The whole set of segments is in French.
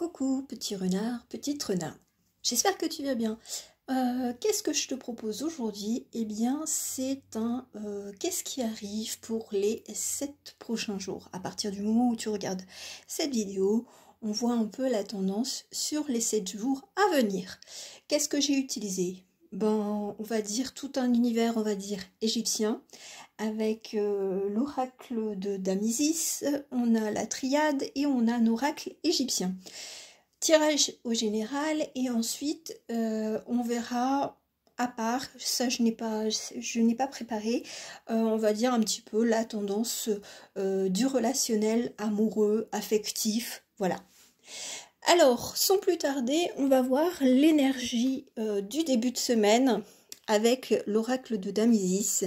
Coucou petit renard, petite renard, j'espère que tu vas bien. Qu'est-ce que je te propose aujourd'hui? Eh bien c'est un qu'est-ce qui arrive pour les 7 prochains jours. À partir du moment où tu regardes cette vidéo, on voit un peu la tendance sur les 7 jours à venir. Qu'est-ce que j'ai utilisé? Ben, on va dire tout un univers, on va dire égyptien, avec l'oracle de Damisis, on a la triade et on a un oracle égyptien. Tirage au général et ensuite on verra à part, ça je n'ai pas préparé, on va dire un petit peu la tendance du relationnel amoureux, affectif, voilà. Alors, sans plus tarder, on va voir l'énergie du début de semaine avec l'oracle de Damisis.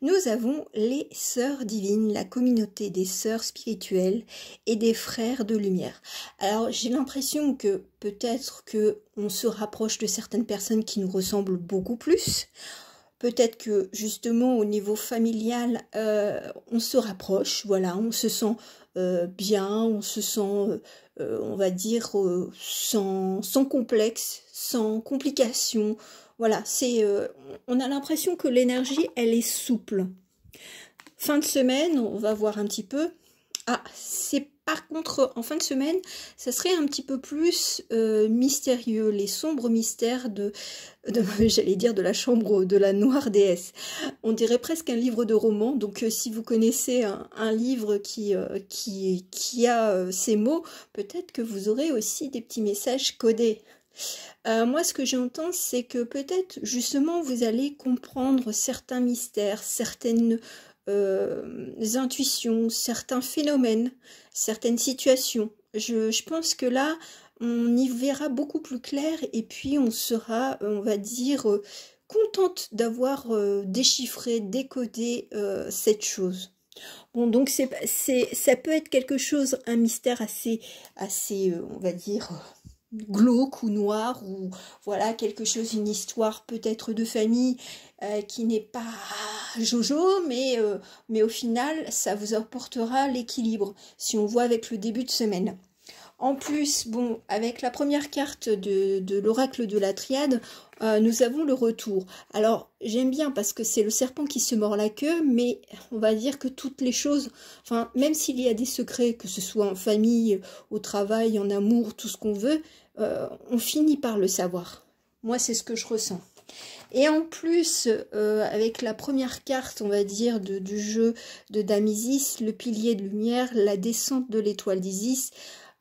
Nous avons les sœurs divines, la communauté des sœurs spirituelles et des frères de lumière. Alors, j'ai l'impression que peut-être que on se rapproche de certaines personnes qui nous ressemblent beaucoup plus. Peut-être que justement au niveau familial, on se rapproche, voilà, on se sent bien, on se sent, on va dire, sans complexe, sans complications. Voilà, on a l'impression que l'énergie, elle est souple. Fin de semaine, on va voir un petit peu. Ah, c'est par contre, en fin de semaine, ça serait un petit peu plus mystérieux, les sombres mystères j'allais dire de la chambre de la noire déesse. On dirait presque un livre de roman, donc si vous connaissez un livre qui a ces mots, peut-être que vous aurez aussi des petits messages codés. Moi, ce que j'entends, c'est que peut-être, justement, vous allez comprendre certains mystères, certaines intuitions, certains phénomènes, certaines situations. Je pense que là, on y verra beaucoup plus clair et puis on sera, on va dire, contente d'avoir déchiffré, décodé cette chose. Bon, donc ça peut être quelque chose, un mystère assez on va dire, glauque ou noir, ou voilà, quelque chose, une histoire peut-être de famille qui n'est pas jojo, mais au final, ça vous apportera l'équilibre, si on voit avec le début de semaine. En plus, bon, avec la première carte de l'oracle de la triade, nous avons le retour. Alors, j'aime bien parce que c'est le serpent qui se mord la queue, mais on va dire que toutes les choses, enfin, même s'il y a des secrets, que ce soit en famille, au travail, en amour, tout ce qu'on veut, on finit par le savoir. Moi, c'est ce que je ressens. Et en plus, avec la première carte, on va dire, du jeu de Damisis, le pilier de lumière, la descente de l'étoile d'Isis,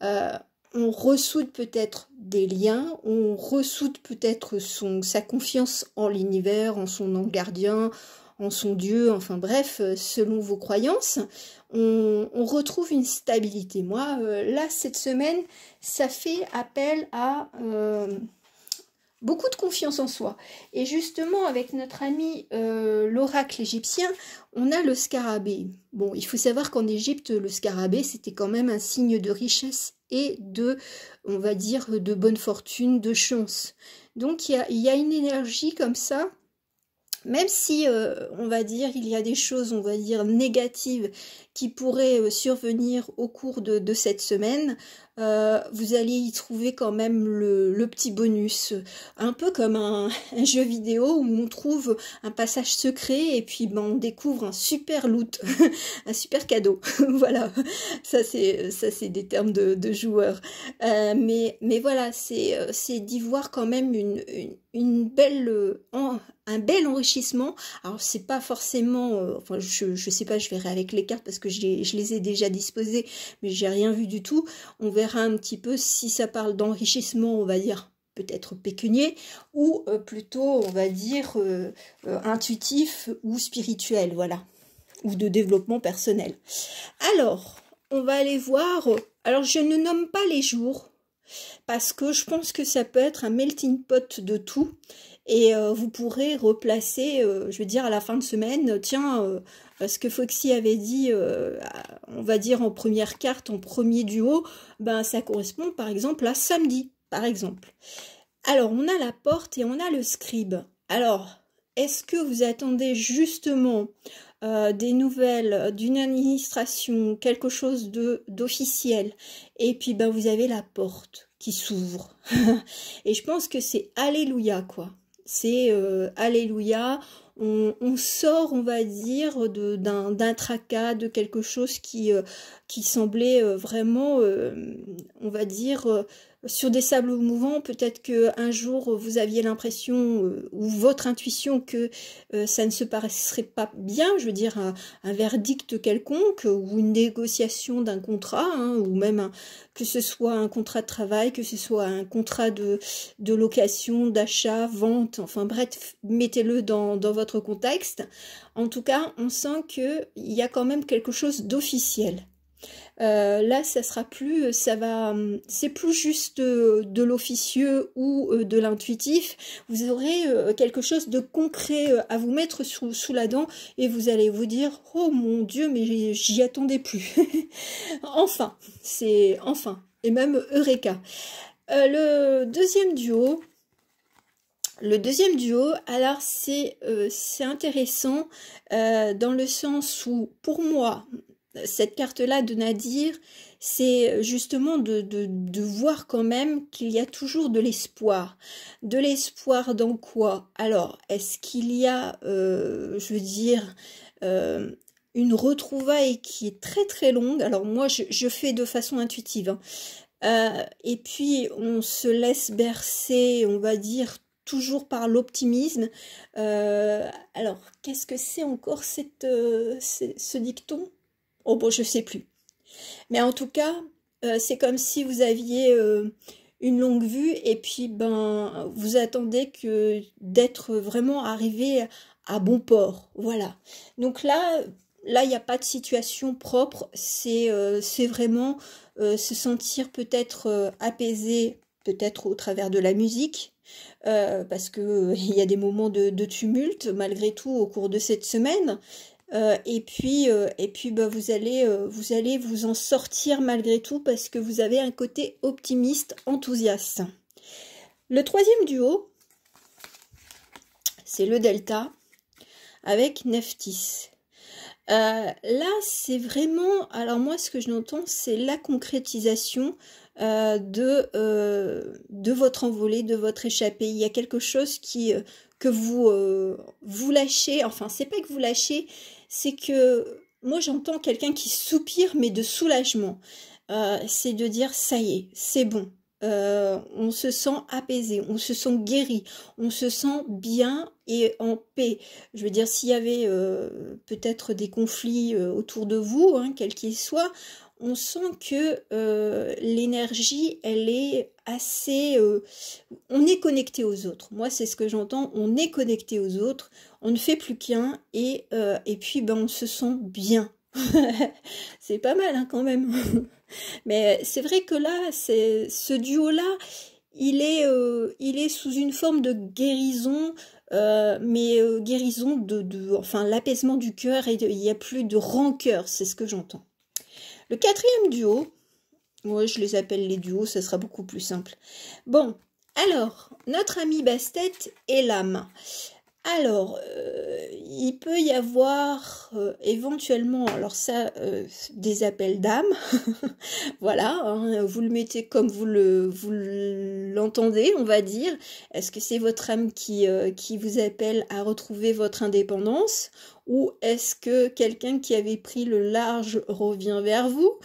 on ressoude peut-être des liens, on ressoude peut-être sa confiance en l'univers, en son ange gardien, en son Dieu, enfin bref, selon vos croyances, on retrouve une stabilité. Moi, là, cette semaine, ça fait appel à beaucoup de confiance en soi. Et justement, avec notre ami l'oracle égyptien, on a le scarabée. Bon, il faut savoir qu'en Égypte, le scarabée, c'était quand même un signe de richesse et de, on va dire, de bonne fortune, de chance. Donc, il y a une énergie comme ça, même si, on va dire, il y a des choses, on va dire, négatives qui pourraient survenir au cours de cette semaine, vous allez y trouver quand même le petit bonus, un peu comme un jeu vidéo où on trouve un passage secret et puis ben, on découvre un super loot, un super cadeau. Voilà, ça c'est des termes de joueurs, mais voilà, c'est d'y voir quand même une belle un bel enrichissement. Alors c'est pas forcément, enfin je sais pas, je verrai avec les cartes parce que je les ai déjà disposées, mais j'ai rien vu du tout. On verra un petit peu si ça parle d'enrichissement, on va dire peut-être pécunier, ou plutôt on va dire intuitif ou spirituel, voilà, ou de développement personnel. Alors on va aller voir, alors je ne nomme pas les jours parce que je pense que ça peut être un melting pot de tout. Et vous pourrez replacer, je veux dire, à la fin de semaine, tiens, ce que Foxy avait dit, on va dire en première carte, en premier duo, ben ça correspond par exemple à samedi, par exemple. Alors, on a la porte et on a le scribe. Alors, est-ce que vous attendez justement des nouvelles d'une administration, quelque chose d'officiel, et puis ben vous avez la porte qui s'ouvre. Et je pense que c'est alléluia, quoi. C'est alléluia. On sort, on va dire, d'un tracas, de quelque chose qui semblait vraiment, on va dire, sur des sables mouvants. Peut-être qu'un jour, vous aviez l'impression, ou votre intuition, que ça ne se passerait pas bien, je veux dire, un verdict quelconque, ou une négociation d'un contrat, hein, ou même que ce soit un contrat de travail, que ce soit un contrat de location, d'achat, vente, enfin bref, mettez-le dans votre contexte. En tout cas, on sent qu'il y a quand même quelque chose d'officiel. Là, ça sera plus, c'est plus juste de l'officieux ou de l'intuitif. Vous aurez quelque chose de concret à vous mettre sous la dent et vous allez vous dire, oh mon Dieu, mais j'y attendais plus. Enfin, c'est enfin, et même Eureka. Le deuxième duo. Alors c'est intéressant dans le sens où, pour moi, cette carte-là de Nadir, c'est justement de voir quand même qu'il y a toujours de l'espoir. De l'espoir dans quoi? Alors, est-ce qu'il y a, je veux dire, une retrouvaille qui est très très longue? Alors moi, je fais de façon intuitive, hein. Et puis, on se laisse bercer, on va dire, toujours par l'optimisme. Alors, qu'est-ce que c'est encore ce dicton? Oh bon, je sais plus. Mais en tout cas, c'est comme si vous aviez une longue vue et puis ben vous attendez que d'être vraiment arrivé à bon port. Voilà. Donc là, il n'y a pas de situation propre. C'est vraiment se sentir peut-être apaisé, peut-être au travers de la musique. Parce que il y a des moments de tumulte malgré tout au cours de cette semaine. Et puis bah, vous allez vous en sortir malgré tout parce que vous avez un côté optimiste, enthousiaste. Le troisième duo, c'est le Delta avec Nephthys. Là, c'est vraiment, alors moi, ce que je l'entends, c'est la concrétisation de votre envolée, de votre échappée. Il y a quelque chose que vous lâchez, enfin, c'est pas que vous lâchez, c'est que moi, j'entends quelqu'un qui soupire, mais de soulagement. C'est de dire, ça y est, c'est bon. On se sent apaisé, on se sent guéri, on se sent bien et en paix. Je veux dire, s'il y avait peut-être des conflits autour de vous, hein, quels qu'ils soient, on sent que l'énergie, elle est assez... on est connecté aux autres. Moi, c'est ce que j'entends, on est connecté aux autres, on ne fait plus qu'un et puis ben, on se sent bien. C'est pas mal hein, quand même. Mais c'est vrai que là, ce duo-là, il est sous une forme de guérison, mais guérison enfin, l'apaisement du cœur et il n'y a plus de rancœur, c'est ce que j'entends. Le quatrième duo, moi je les appelle les duos, ça sera beaucoup plus simple. Bon, alors, notre ami Bastet et l'âme. Alors, il peut y avoir éventuellement, alors ça, des appels d'âme, voilà, hein, vous le mettez comme vous l'entendez, on va dire. Est-ce que c'est votre âme qui vous appelle à retrouver votre indépendance ou est-ce que quelqu'un qui avait pris le large revient vers vous?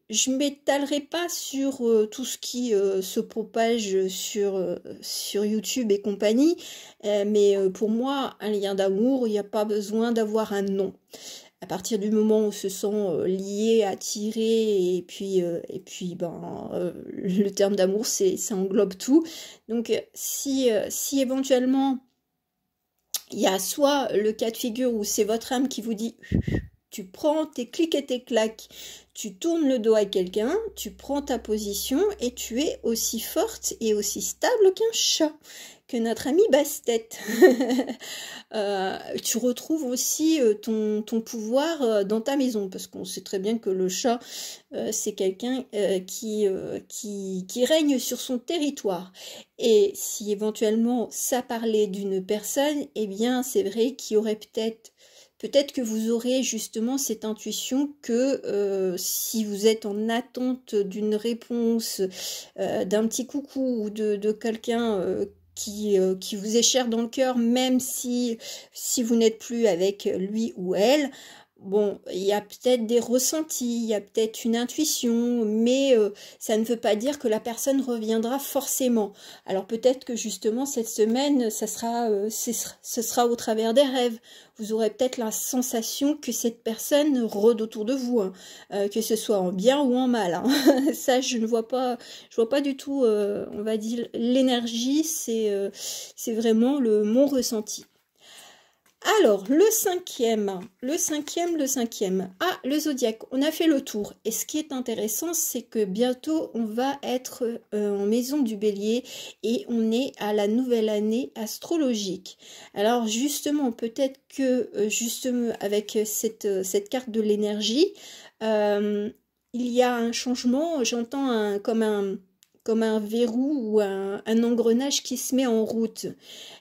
Je ne m'étalerai pas sur tout ce qui se propage sur YouTube et compagnie, mais pour moi, un lien d'amour, il n'y a pas besoin d'avoir un nom. À partir du moment où on se sent lié, attiré, et puis ben, le terme d'amour, ça englobe tout. Donc si éventuellement, il y a soit le cas de figure où c'est votre âme qui vous dit... Tu prends tes clics et tes claques, tu tournes le dos à quelqu'un, tu prends ta position et tu es aussi forte et aussi stable qu'un chat, que notre ami Bastet. Tu retrouves aussi ton pouvoir dans ta maison, parce qu'on sait très bien que le chat, c'est quelqu'un qui règne sur son territoire. Et si éventuellement ça parlait d'une personne, eh bien c'est vrai qu'il y aurait peut-être peut-être que vous aurez justement cette intuition que si vous êtes en attente d'une réponse, d'un petit coucou ou de quelqu'un qui vous est cher dans le cœur, même si vous n'êtes plus avec lui ou elle, bon, il y a peut-être des ressentis, il y a peut-être une intuition, mais ça ne veut pas dire que la personne reviendra forcément. Alors peut-être que justement cette semaine, ce sera au travers des rêves. Vous aurez peut-être la sensation que cette personne rôde autour de vous, hein, que ce soit en bien ou en mal, hein. Ça, je vois pas du tout, on va dire, l'énergie, c'est vraiment mon ressenti. Alors, le cinquième. Ah, le zodiaque, on a fait le tour. Et ce qui est intéressant, c'est que bientôt, on va être en maison du bélier et on est à la nouvelle année astrologique. Alors, justement, peut-être que, justement, avec cette carte de l'énergie, il y a un changement, j'entends comme un verrou ou un engrenage qui se met en route.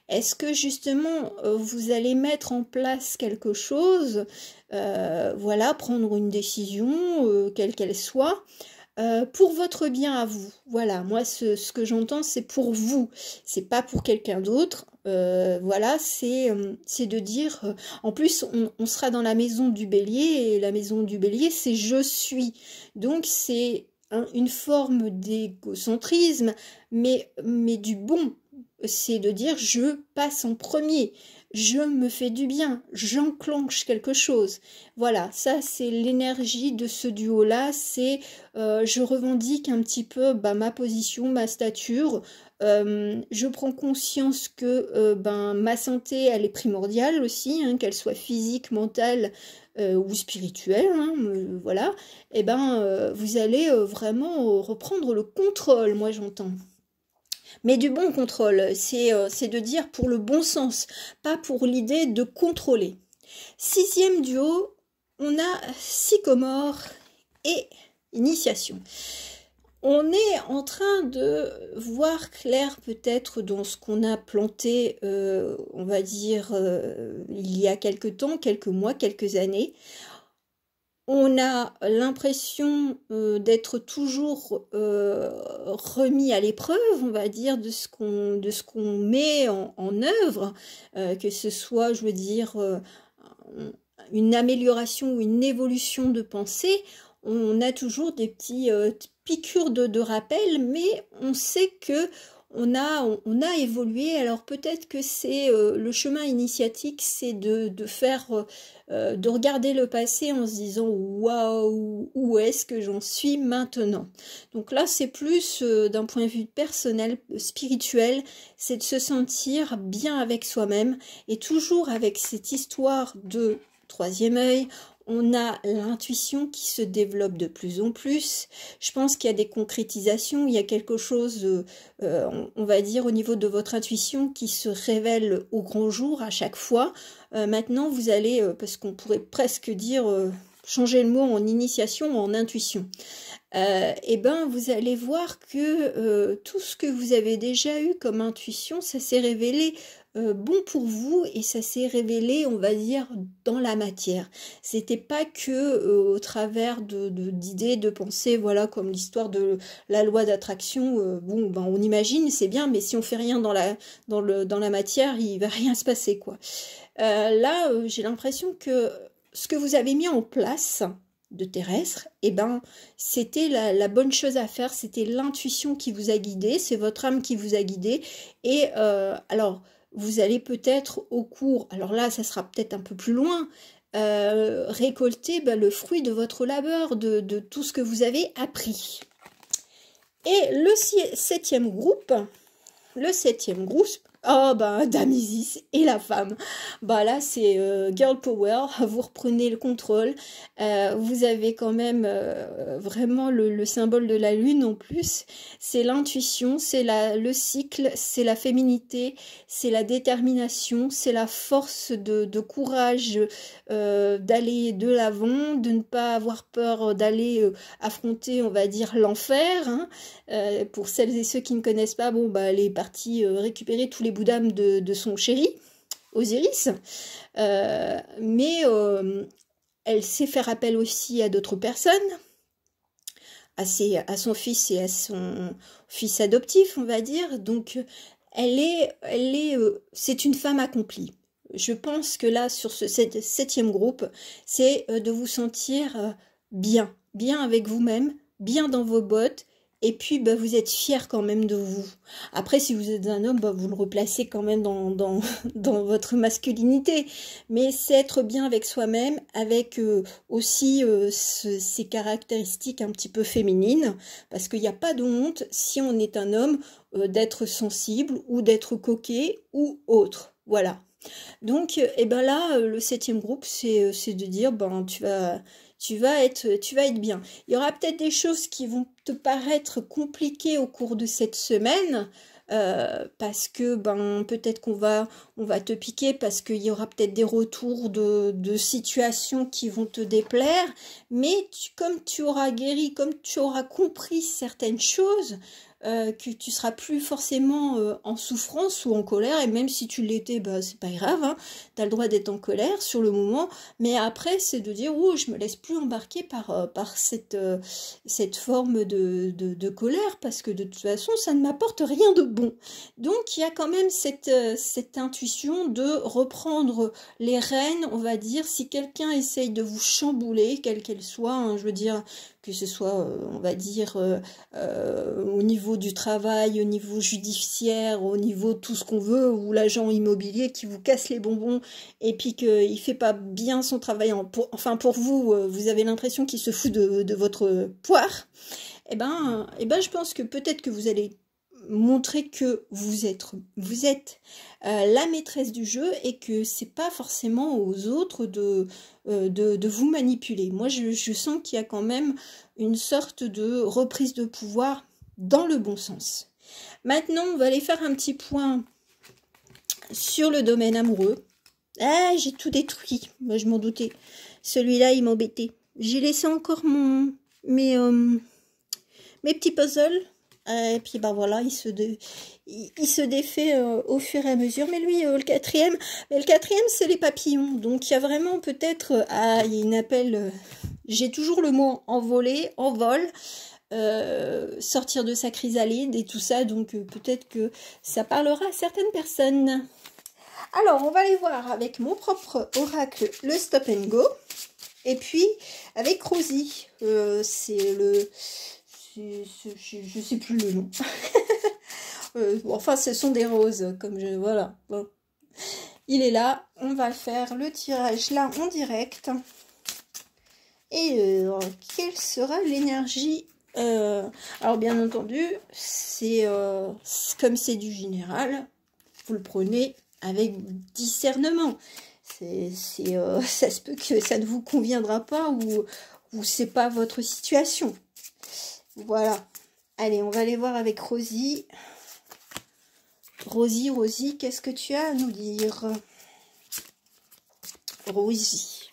Est-ce que justement vous allez mettre en place quelque chose, voilà, prendre une décision, quelle qu'elle soit, pour votre bien à vous. Voilà, moi ce que j'entends c'est pour vous, c'est pas pour quelqu'un d'autre. Voilà, c'est de dire, en plus on sera dans la maison du bélier et la maison du bélier c'est je suis. Donc c'est une forme d'égocentrisme, mais du bon. C'est de dire je passe en premier, je me fais du bien, j'enclenche quelque chose. Voilà, ça c'est l'énergie de ce duo-là, c'est je revendique un petit peu ma position, ma stature, je prends conscience que ma santé elle est primordiale aussi, hein, qu'elle soit physique, mentale ou spirituelle, hein, voilà, et vous allez vraiment reprendre le contrôle, moi j'entends. Mais du bon contrôle, c'est de dire pour le bon sens, pas pour l'idée de contrôler. Sixième duo, on a sycomore et initiation. On est en train de voir clair peut-être dans ce qu'on a planté, on va dire, il y a quelques temps, quelques mois, quelques années. On a l'impression d'être toujours remis à l'épreuve, on va dire, de ce qu'on met en œuvre, que ce soit, je veux dire, une amélioration ou une évolution de pensée. On a toujours des petits piqûres de rappel, mais on sait que on a évolué. Alors peut-être que c'est le chemin initiatique, c'est de faire, de regarder le passé en se disant waouh, où est-ce que j'en suis maintenant. Donc là c'est plus d'un point de vue personnel, spirituel, c'est de se sentir bien avec soi-même et toujours avec cette histoire de troisième œil. On a l'intuition qui se développe de plus en plus. Je pense qu'il y a des concrétisations, il y a quelque chose, on va dire, au niveau de votre intuition qui se révèle au grand jour à chaque fois. Maintenant, vous allez, parce qu'on pourrait presque dire, changer le mot en initiation ou en intuition. Vous allez voir que tout ce que vous avez déjà eu comme intuition, ça s'est révélé bon pour vous et ça s'est révélé, on va dire, dans la matière. C'était pas que au travers d'idées, de pensées, voilà, comme l'histoire de la loi d'attraction. On imagine, c'est bien, mais si on fait rien dans la matière, il va rien se passer, quoi. Là, j'ai l'impression que ce que vous avez mis en place de terrestre, c'était la bonne chose à faire, c'était l'intuition qui vous a guidé, c'est votre âme qui vous a guidé, et alors vous allez peut-être au cours, alors là ça sera peut-être un peu plus loin, récolter le fruit de votre labeur, de tout ce que vous avez appris. Et le septième groupe, oh Dame Isis et la femme. Là c'est girl power, vous reprenez le contrôle. Vous avez quand même vraiment le symbole de la lune en plus. C'est l'intuition, c'est le cycle, c'est la féminité, c'est la détermination, c'est la force de courage d'aller de l'avant, de ne pas avoir peur d'aller affronter, on va dire, l'enfer. Hein. Pour celles et ceux qui ne connaissent pas, elle est partie récupérer tous les bouts d'âme de son chéri. Osiris, mais elle sait faire appel aussi à d'autres personnes, à son fils et à son fils adoptif, on va dire. Donc, c'est une femme accomplie. Je pense que là, sur ce septième groupe, c'est de vous sentir bien, bien avec vous-même, bien dans vos bottes, et puis bah, vous êtes fier quand même de vous. Après, si vous êtes un homme, bah, vous le replacez quand même dans votre masculinité. Mais c'est être bien avec soi-même, avec aussi ces caractéristiques un petit peu féminines, parce qu'il n'y a pas de honte si on est un homme d'être sensible ou d'être coquet ou autre. Voilà. Donc, et ben là, le septième groupe, c'est de dire, ben, tu vas être bien. Il y aura peut-être des choses qui vont te paraître compliquées au cours de cette semaine, parce que ben peut-être on va te piquer parce qu'il y aura peut-être des retours de situations qui vont te déplaire, mais comme tu auras guéri, comme tu auras compris certaines choses, que tu seras plus forcément en souffrance ou en colère, et même si tu l'étais, bah, c'est pas grave, hein, tu as le droit d'être en colère sur le moment, mais après c'est de dire, oh, je me laisse plus embarquer par cette forme de colère, parce que de toute façon ça ne m'apporte rien de bon. Donc il y a quand même cette intuition de reprendre les rênes, on va dire, si quelqu'un essaye de vous chambouler, quelle qu'elle soit, hein, je veux dire, que ce soit, on va dire, au niveau du travail, au niveau judiciaire, au niveau de tout ce qu'on veut, ou l'agent immobilier qui vous casse les bonbons et puis qu'il ne fait pas bien son travail, enfin pour vous, vous avez l'impression qu'il se fout de votre poire, je pense que peut-être que vous allez montrer que vous êtes la maîtresse du jeu et que c'est pas forcément aux autres de vous manipuler. Moi, je sens qu'il y a quand même une sorte de reprise de pouvoir dans le bon sens. Maintenant, on va aller faire un petit point sur le domaine amoureux. Ah, j'ai tout détruit. Moi, je m'en doutais. Celui-là, il m'embêtait. J'ai laissé encore mes petits puzzles. Et puis bah voilà, il se défait au fur et à mesure. Mais lui, le quatrième c'est les papillons. Donc il y a vraiment peut-être, il appelle, j'ai toujours le mot envolé, envol, sortir de sa chrysalide et tout ça. Donc peut-être que ça parlera à certaines personnes. Alors on va aller voir avec mon propre oracle, le Stop and Go. Et puis avec Rosie, c'est le... je sais plus le nom. Enfin, ce sont des roses, comme je... Voilà. Bon. Il est là. On va faire le tirage là en direct. Et quelle sera l'énergie alors, bien entendu, c'est comme c'est du général, vous le prenez avec discernement. Ça se peut que ça ne vous conviendra pas ou c'est pas votre situation. Voilà. Allez, on va aller voir avec Rosie. Rosie, qu'est-ce que tu as à nous dire? Rosie.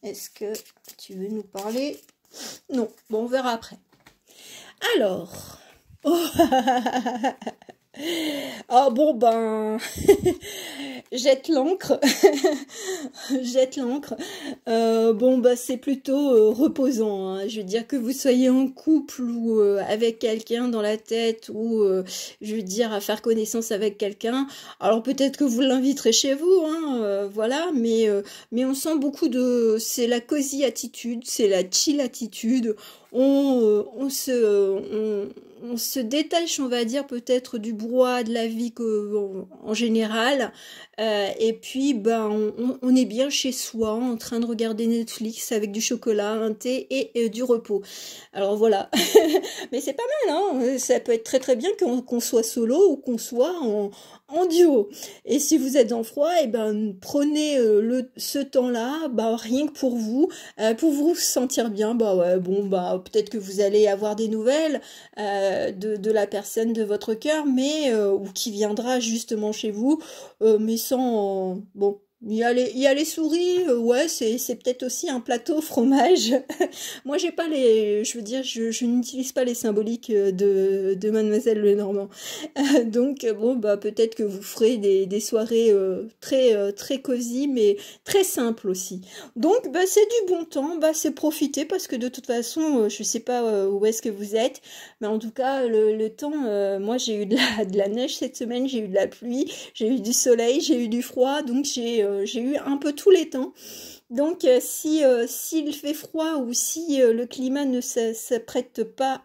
Est-ce que tu veux nous parler? Non. Bon, on verra après. Alors. Ah bon ben jette l'encre. Jette l'encre. Bon bah c'est plutôt reposant, hein. Je veux dire que vous soyez en couple ou avec quelqu'un dans la tête ou je veux dire à faire connaissance avec quelqu'un. Alors peut-être que vous l'inviterez chez vous, hein, voilà, mais on sent beaucoup de, c'est la cosy attitude, c'est la chill attitude. On se détache, on va dire, peut-être du brouhaha de la vie en général. Et puis, ben, on est bien chez soi, en train de regarder Netflix avec du chocolat, un thé et du repos. Alors voilà. Mais c'est pas mal, hein. Ça peut être très très bien qu'on soit solo ou qu'on soit en duo. Et si vous êtes en froid, et ben prenez ce temps-là, bah rien que pour vous sentir bien. Bah ouais, bon bah peut-être que vous allez avoir des nouvelles de la personne de votre cœur, mais ou qui viendra justement chez vous, mais sans bon. Il y a les souris, ouais, c'est peut-être aussi un plateau fromage. Moi, j'ai pas les, je veux dire, je n'utilise pas les symboliques de Mademoiselle Lenormand. Donc, bon, bah, peut-être que vous ferez des soirées très cosy, mais très simples aussi. Donc, bah, c'est du bon temps, bah, c'est profiter parce que de toute façon, je sais pas où est-ce que vous êtes, mais en tout cas, le temps, moi, j'ai eu de la neige cette semaine, j'ai eu de la pluie, j'ai eu du soleil, j'ai eu du froid, donc j'ai eu un peu tous les temps. Donc si s'il fait froid ou si le climat ne s'apprête pas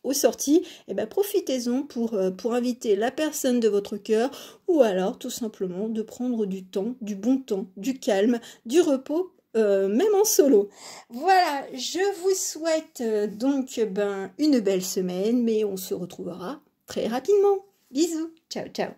aux sorties, eh ben, profitez-en pour inviter la personne de votre cœur ou alors tout simplement de prendre du temps, du bon temps, du calme, du repos. Même en solo. Voilà, je vous souhaite donc ben, une belle semaine, mais on se retrouvera très rapidement. Bisous, ciao ciao.